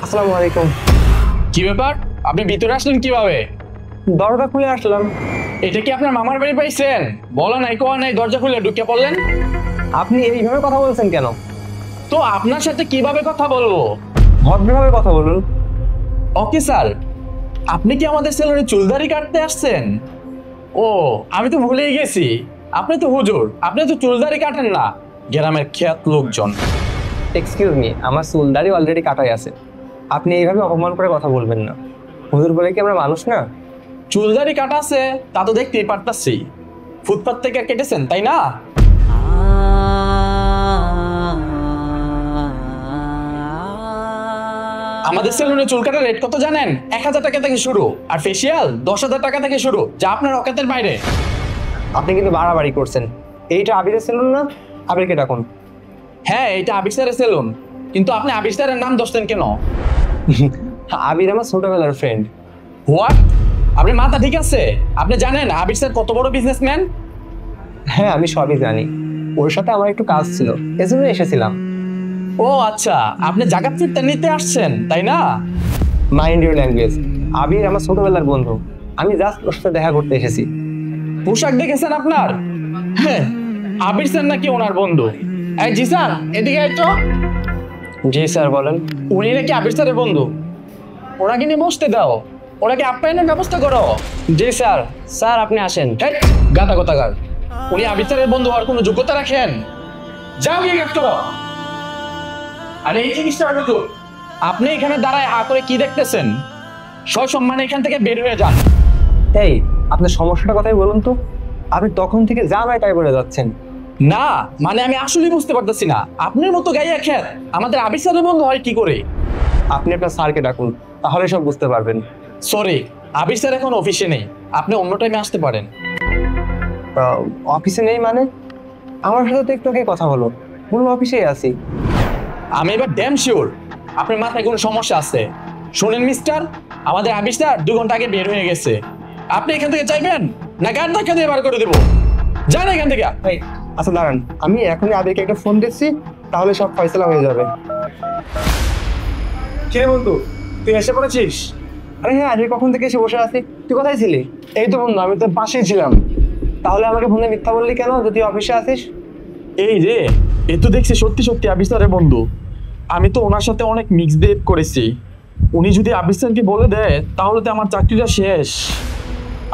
আসসালামু আলাইকুম। কি ব্যাপার, আপনি ভিতরে আসলেন কিভাবে? দরজা খুলে আসলাম। এটা কি আপনার মামার বাড়ি পাইছেন? বলা নাই কোয়া নাই, দরজা খুলে ঢুকে পড়লেন। আপনি এইভাবে কথা বলছেন কেন? তো আপনার সাথে কিভাবে কথা বলবো? ভদ্রভাবে কথা বলুন। ওকে স্যার, আপনি কি আমাদের সেলুনে চুলদাড়ি কাটতে আসছেন? ও, আমি তো ভুলেই গেছি, আপনি তো হুজুর, আপনি তো চুলদাড়ি কাটেন না, গ্রামের খ্যাত লোকজন। এক্সকিউজ মি, আমার চুলদাড়ি অলরেডি কাটাই আছে। আপনি এইভাবে অপমান করে কথা বলবেন না। হুজুর বলে কি আমরা মানুষ না? চুলদাড়ি কাটা আছে তা তো দেখতেই পারতাছি, ফুটপাত থেকে কেটেছেন তাই না? আমাদের সেলুনে চুল কাটার রেট কত জানেন? 1,000 টাকা থেকে শুরু, আর ফেসিয়াল 10,000 টাকা থেকে শুরু, যা আপনার অকাতের বাইরে। আপনি কিন্তু বাড়াবাড়ি করছেন। এইটা আবিরের সেলুন না? আবিরকে ডাকুন। হ্যাঁ, এটা আবির স্যারের সেলুন, কিন্তু আপনি আবির স্যারের নাম ধরছেন কেন? আবির আমার ছোটবেলার ফ্রেন্ড। হোয়াট? আপনার মাথা ঠিক আছে? আপনি জানেন আবির স্যার কত বড় বিজনেসম্যান? হ্যাঁ, আমি সবই জানি। ওর সাথে আমার একটু কাজ ছিল, এজন্য এসেছিলাম। ও আচ্ছা, আপনি জাকাত ফিরতে নিতে আসছেন তাই না? Mind your language. আবির আমার ছোটবেলার বন্ধু। আমি জাস্ট ওর সাথে দেখা করতে এসেছি। পোশাক দেখেছেন আপনার? হ্যাঁ, আবির স্যার নাকি ওনার বন্ধু? এই জি স্যার, এদিকে আয় তো। জি স্যার, বলেন। উনি নাকি আবির স্যারের বন্ধু, ওনাকে নিয়ে বসতে দাও, ওনাকে আপ্যায়নের ব্যবস্থা করো। জি স্যার। স্যার আপনি আসেন। হেই, গাদা কোথাকার! উনি আবির স্যারের বন্ধু হওয়ার কোনো যোগ্যতা রাখেন? যাও গিয়ে কাজ করো। আরে এই জিনিসটা আগে তো, আপনি এখানে দাঁড়ায় হা করে কি দেখতেছেন? সসম্মানে এখান থেকে বের হয়ে যান। এই, আপনার সমস্যাটা কথাই বলুন তো। আপনি তখন থেকে যা নাই তাই বলে যাচ্ছেন। না মানে আমি আসলেই বুঝতে পারতেছি না, আপনার মতো গাইয়া খ্যাত আমাদের আবির স্যারের বন্ধু হয় কি করে? আপনি আপনার স্যারকে ডাকুন, তাহলে সব বুঝতে পারবেন। সরি, আবির স্যার এখন অফিসে নেই, আপনি অন্য টাইমে আসতে পারেন। অফিসে নেই মানে? আমার সাথে তো একটু আগে কথা হলো, বলুন অফিসেই আছি। আমি এবার ড্যাম শিওর আপনার মাথায় কোনো সমস্যা আছে। শুনেন মিস্টার, আমাদের আবির স্যার 2 ঘন্টা আগে বের হয়ে গেছে। আপনি এখান থেকে চাইবেন না গাড়ি ধাক্কা দিয়ে বার করে দেবো? যান এখান থেকে। এই, আচ্ছা দাঁড়ান, আমি এখনই আবিরকে একটা ফোন দিচ্ছি, তাহলে সব ফয়সালা হয়ে যাবে। কে বন্ধু, তুই এসে পড়েছিস? আরে হ্যাঁ, আজকে কখন থেকে এসে বসে আছি। তুই কোথায় ছিলি? এই তো বন্ধু, আমি তোর পাশেই ছিলাম। তাহলে আমাকে ফোনে মিথ্যা বললি কেন যে তুই অফিসে আছিস? এই রে, এ তো দেখছি সত্যি সত্যি আবির স্যারের বন্ধু। আমি তো ওনার সাথে অনেক মিক্স বিহেভ করেছি, উনি যদি আবির স্যারকে বলে দেয় তাহলে তো আমার চাকরিটা শেষ।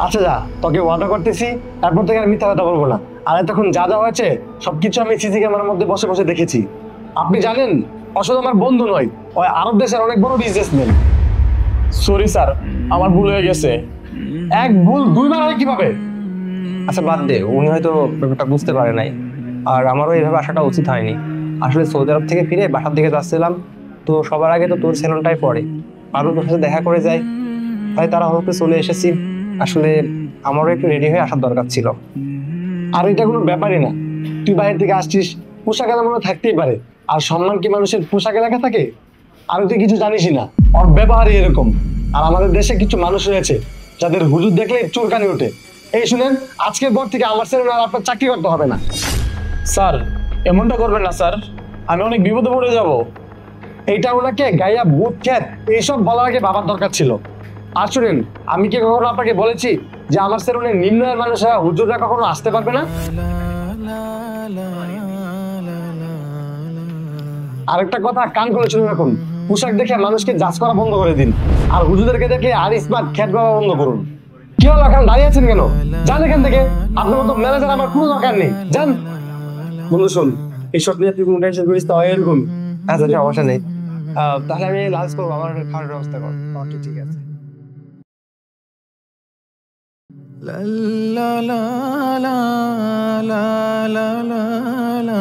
আচ্ছা যা, তোকে ওয়াদা করতেছি তারপর থেকে আর মিথ্যা কথা বলবো না। আর তখন যা যা হয়েছে সবকিছু আমি সিসি ক্যামেরার মধ্যে বসে বসে দেখেছি। আপনি জানেন ও শুধু আমার বন্ধু নয়, ওই আরব দেশের অনেক বড় বিজনেসম্যান। সরি স্যার, আমার ভুল হয়ে গেছে। এক ভুল দুইবার হয় কিভাবে? আচ্ছা বাদ দে, উনি হয়তো ব্যাপারটা বুঝতে পারে নাই। আর আমারও এইভাবে আসাটা উচিত হয়নি। আসলে সৌদি আরব থেকে ফিরে বাসার দিকে যাচ্ছিলাম, তো সবার আগে তো তোর সেলুনটাই পড়ে। আরও তোর সাথে দেখা করে যাই, তাই তারা হয়তো চলে এসেছি। আসলে আমারও একটু রেডি হয়ে আসার দরকার ছিল। আর এটা কোনো ব্যাপারই না, তুই বাইরে থেকে আসছিস, পোশাক আলাদা থাকতেই পারে। আর সম্মান কি মানুষের পোশাকে লেখা থাকে? আর তুই কিছু জানিসই না, ওর ব্যবহারই এরকম। আর আমাদের দেশে কিছু মানুষ রয়েছে যাদের হুজুর দেখলে চুলকানি ওঠে। এই শুনেন, আজকের পর থেকে আমার সেলুনে আর আপনার চাকরি করতে হবে না। স্যার, এমনটা করবেন না স্যার, আমি অনেক বিপদে পড়ে যাব। এইটা ওনাকে গাইয়া বুট খ্যাত এইসব বলার আগে ভাবার দরকার ছিল। আর শুনেন, আমি কি কখনো আপনাকে বলেছি যে আমার সেলুনে নিম্ন আয়ের মানুষরা হুজুররা কখনো আসতে পারবে না? আরেকটা কথা কান করে শুনে রাখুন, পোশাক দেখে মানুষকে জাজ করা বন্ধ করে দিন। আর হুজুরদেরকে দেখে আর স্মার্ট খ্যাত করা বন্ধ করুন। কি হলো, এখন দাঁড়িয়ে আছেন কেন? যান এখান থেকে, আপনার মতো ম্যানেজার আমার কোনো দরকার নেই, যান। বন্ধু শোন, এইসব নিয়ে তুই কোনো টেনশন করিস না, হয় এরকম। আচ্ছা সমস্যা নেই। তাহলে আমি লাঞ্চ করবো, আমার খাওয়ার ব্যবস্থা কর। ওকে ঠিক আছে। La la la la la la la la